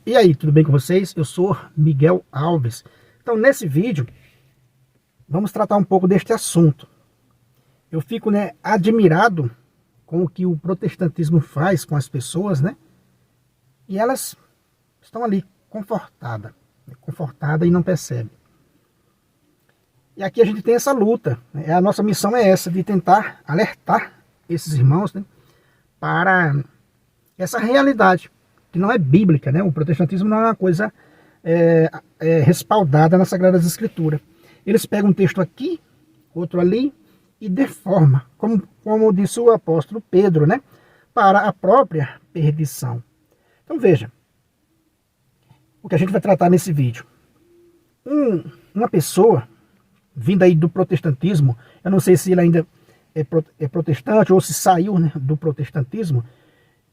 E aí, tudo bem com vocês? Eu sou Miguel Alves. Então, nesse vídeo, vamos tratar um pouco deste assunto. Eu fico, admirado com o que o protestantismo faz com as pessoas, e elas estão ali confortadas e não percebem. E aqui a gente tem essa luta, a nossa missão é essa, de tentar alertar esses irmãos, para essa realidade, que não é bíblica, O protestantismo não é uma coisa respaldada nas Sagradas Escrituras. Eles pegam um texto aqui, outro ali, e deforma, como disse o apóstolo Pedro, para a própria perdição. Então veja, o que a gente vai tratar nesse vídeo. Uma pessoa vinda aí do protestantismo, eu não sei se ele ainda é protestante ou se saiu do protestantismo,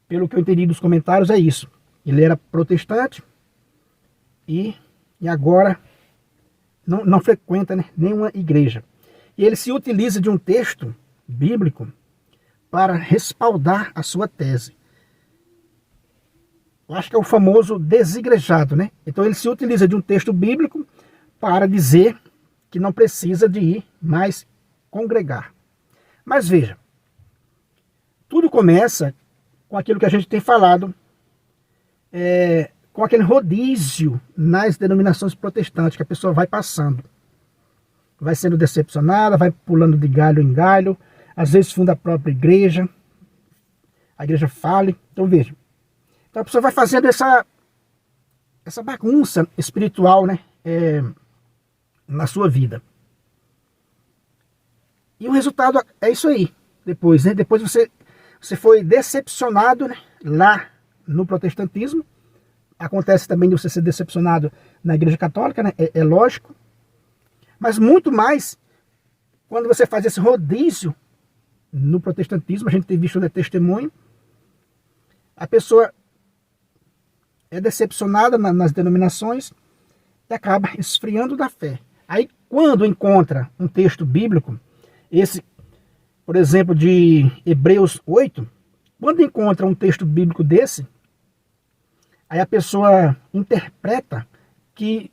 pelo que eu entendi dos comentários é isso. Ele era protestante e agora não frequenta nenhuma igreja. E ele se utiliza de um texto bíblico para respaldar a sua tese. Eu acho que é o famoso desigrejado, Então ele se utiliza de um texto bíblico para dizer que não precisa de ir mais congregar. Mas veja, tudo começa com aquilo que a gente tem falado, com aquele rodízio nas denominações protestantes, que a pessoa vai passando. Vai sendo decepcionada, vai pulando de galho em galho, às vezes funda a própria igreja, a igreja fale. Então veja, então a pessoa vai fazendo essa bagunça espiritual, na sua vida. E o resultado é isso aí. Depois você foi decepcionado, lá no protestantismo. Acontece também de você ser decepcionado na igreja católica, é lógico. Mas muito mais quando você faz esse rodízio no protestantismo. A gente tem visto testemunho. A pessoa é decepcionada nas denominações e acaba esfriando da fé. Aí quando encontra um texto bíblico, esse, por exemplo, de Hebreus 8, quando encontra um texto bíblico desse, aí a pessoa interpreta que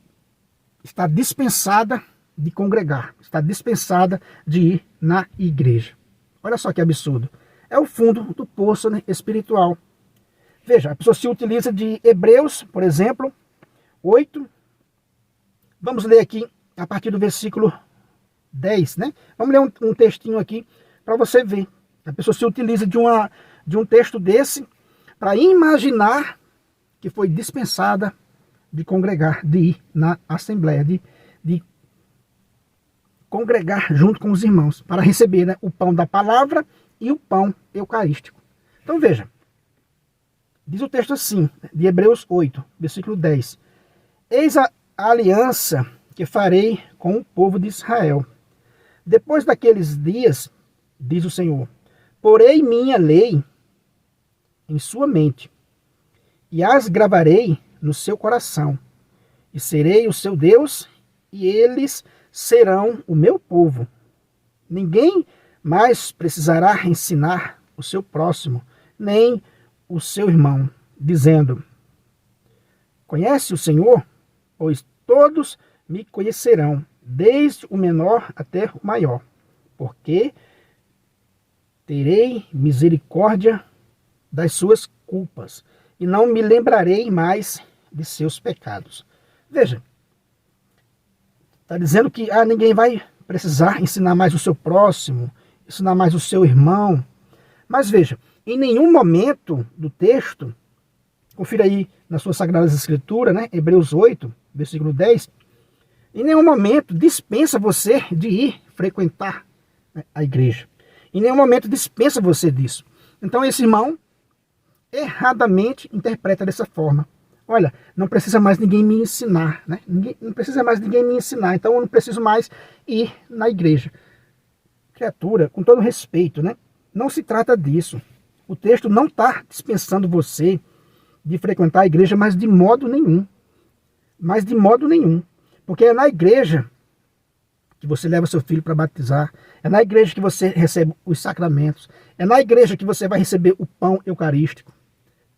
está dispensada de congregar, está dispensada de ir na igreja. Olha só que absurdo. É o fundo do poço espiritual. Veja, a pessoa se utiliza de Hebreus, por exemplo, 8. Vamos ler aqui a partir do versículo 10, Vamos ler um textinho aqui para você ver. A pessoa se utiliza de um texto desse para imaginar que foi dispensada de congregar, de ir na assembleia, de congregar junto com os irmãos, para receber o pão da palavra e o pão eucarístico. Então veja, diz o texto assim, de Hebreus 8, versículo 10. Eis a aliança que farei com o povo de Israel. Depois daqueles dias, diz o Senhor, porei minha lei em sua mente, e as gravarei no seu coração, e serei o seu Deus, e eles serão o meu povo. Ninguém mais precisará ensinar o seu próximo, nem o seu irmão, dizendo, conhece o Senhor? Pois todos me conhecerão, desde o menor até o maior, porque terei misericórdia das suas culpas, e não me lembrarei mais de seus pecados. Veja, está dizendo que ninguém vai precisar ensinar mais o seu próximo, ensinar mais o seu irmão. Mas veja, em nenhum momento do texto, confira aí nas suas Sagradas Escrituras, Hebreus 8, versículo 10, em nenhum momento dispensa você de ir frequentar a igreja. Em nenhum momento dispensa você disso. Então esse irmão erradamente interpreta dessa forma. Olha, não precisa mais ninguém me ensinar, não precisa mais ninguém me ensinar, então eu não preciso mais ir na igreja. Criatura, com todo respeito, não se trata disso. O texto não está dispensando você de frequentar a igreja, mas de modo nenhum. Mas de modo nenhum. Porque é na igreja que você leva seu filho para batizar, é na igreja que você recebe os sacramentos, é na igreja que você vai receber o pão eucarístico.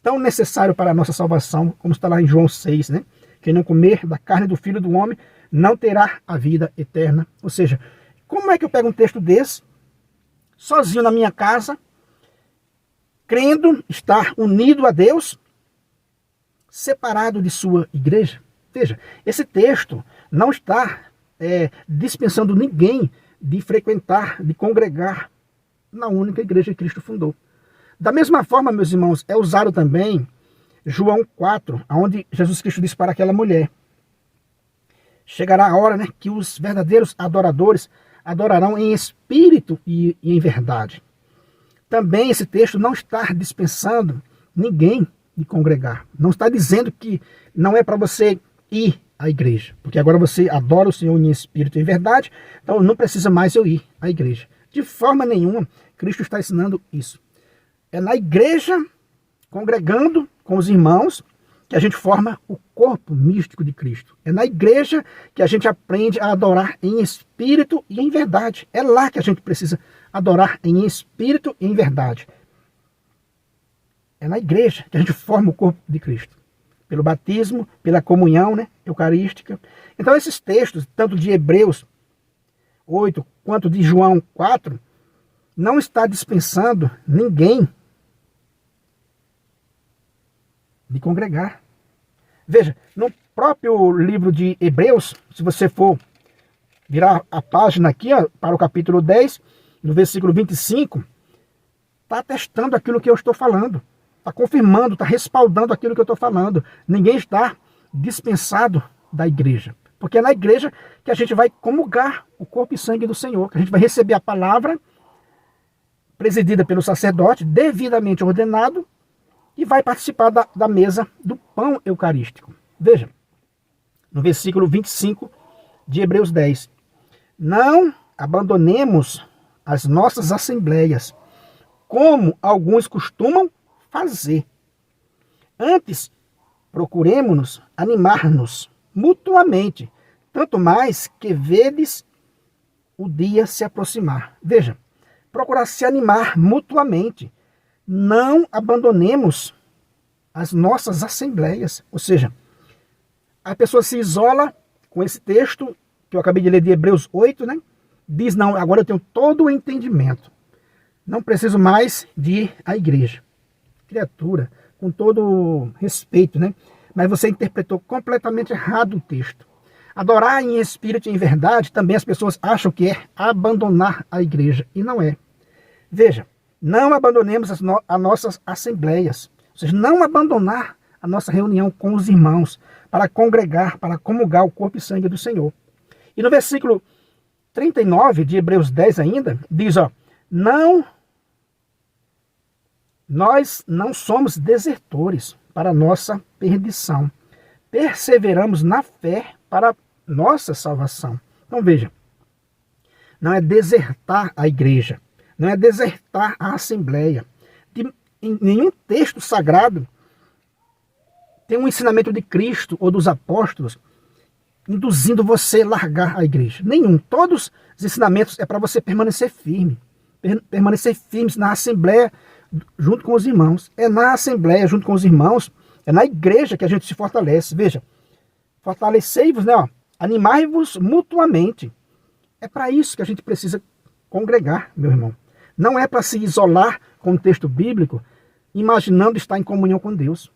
tão necessário para a nossa salvação, como está lá em João 6, né? Quem não comer da carne do Filho do Homem não terá a vida eterna. Ou seja, como é que eu pego um texto desse, sozinho na minha casa, crendo estar unido a Deus, separado de sua igreja? Veja, esse texto não está dispensando ninguém de frequentar, de congregar na única igreja que Cristo fundou. Da mesma forma, meus irmãos, é usado também João 4, onde Jesus Cristo disse para aquela mulher: chegará a hora, né, que os verdadeiros adoradores adorarão em espírito e em verdade. Também esse texto não está dispensando ninguém de congregar. Não está dizendo que não é para você ir à igreja, porque agora você adora o Senhor em espírito e em verdade, então não precisa mais eu ir à igreja. De forma nenhuma, Cristo está ensinando isso. É na igreja, congregando com os irmãos, que a gente forma o corpo místico de Cristo. É na igreja que a gente aprende a adorar em espírito e em verdade. É lá que a gente precisa adorar em espírito e em verdade. É na igreja que a gente forma o corpo de Cristo. Pelo batismo, pela comunhão, né, eucarística. Então esses textos, tanto de Hebreus 8 quanto de João 4, não está dispensando ninguém de congregar. Veja, no próprio livro de Hebreus, se você for virar a página aqui, ó, para o capítulo 10, no versículo 25, está atestando aquilo que eu estou falando. Está confirmando, está respaldando aquilo que eu estou falando. Ninguém está dispensado da igreja. Porque é na igreja que a gente vai comungar o corpo e sangue do Senhor, que a gente vai receber a palavra presidida pelo sacerdote, devidamente ordenado, e vai participar da mesa do pão eucarístico. Veja, no versículo 25 de Hebreus 10. Não abandonemos as nossas assembleias, como alguns costumam fazer. Antes, procuremos-nos animar-nos mutuamente, tanto mais que vedes o dia se aproximar. Veja, procurar se animar mutuamente. Não abandonemos as nossas assembleias. Ou seja, a pessoa se isola com esse texto que eu acabei de ler de Hebreus 8, né? Diz, não, agora eu tenho todo o entendimento. Não preciso mais de ir à igreja. Criatura, com todo respeito, né? Mas você interpretou completamente errado o texto. Adorar em espírito e em verdade, também as pessoas acham que é abandonar a igreja. E não é. Veja, não abandonemos as nossas assembleias. Ou seja, não abandonar a nossa reunião com os irmãos para congregar, para comungar o corpo e sangue do Senhor. E no versículo 39 de Hebreus 10 ainda, diz, ó, nós não somos desertores para a nossa perdição. Perseveramos na fé para nossa salvação. Então veja, não é desertar a igreja, não é desertar a assembleia. Em nenhum texto sagrado tem um ensinamento de Cristo ou dos apóstolos induzindo você a largar a igreja. Nenhum. Todos os ensinamentos é para você permanecer firme. Permanecer firmes na assembleia junto com os irmãos. É na assembleia junto com os irmãos, é na igreja que a gente se fortalece. Veja, fortalecei-vos, né? Animai-vos mutuamente. É para isso que a gente precisa congregar, meu irmão. Não é para se isolar com o texto bíblico, imaginando estar em comunhão com Deus.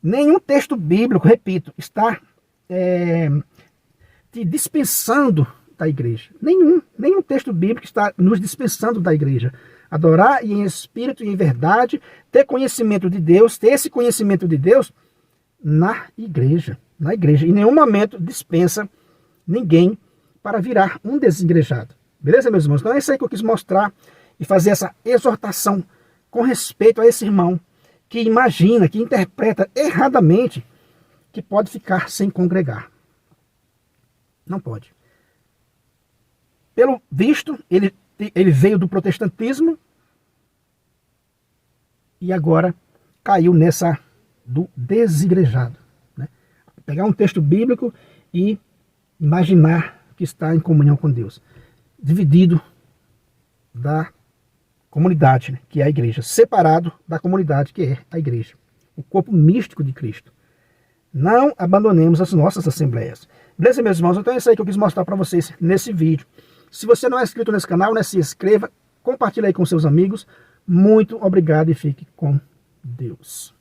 Nenhum texto bíblico, repito, está te dispensando da igreja. Nenhum texto bíblico está nos dispensando da igreja. Adorar em espírito e em verdade, ter conhecimento de Deus, ter esse conhecimento de Deus na igreja. Na igreja. Em nenhum momento dispensa ninguém para virar um desigrejado. Beleza, meus irmãos? Então é isso aí que eu quis mostrar e fazer essa exortação com respeito a esse irmão que imagina, que interpreta erradamente que pode ficar sem congregar. Não pode. Pelo visto, ele veio do protestantismo e agora caiu nessa do desigrejado. Né? Pegar um texto bíblico e imaginar que está em comunhão com Deus. Dividido da comunidade, né, que é a igreja. Separado da comunidade, que é a igreja. o corpo místico de Cristo. Não abandonemos as nossas assembleias. Beleza, meus irmãos? Então é isso aí que eu quis mostrar para vocês nesse vídeo. Se você não é inscrito nesse canal, né, se inscreva, compartilhe aí com seus amigos. Muito obrigado e fique com Deus.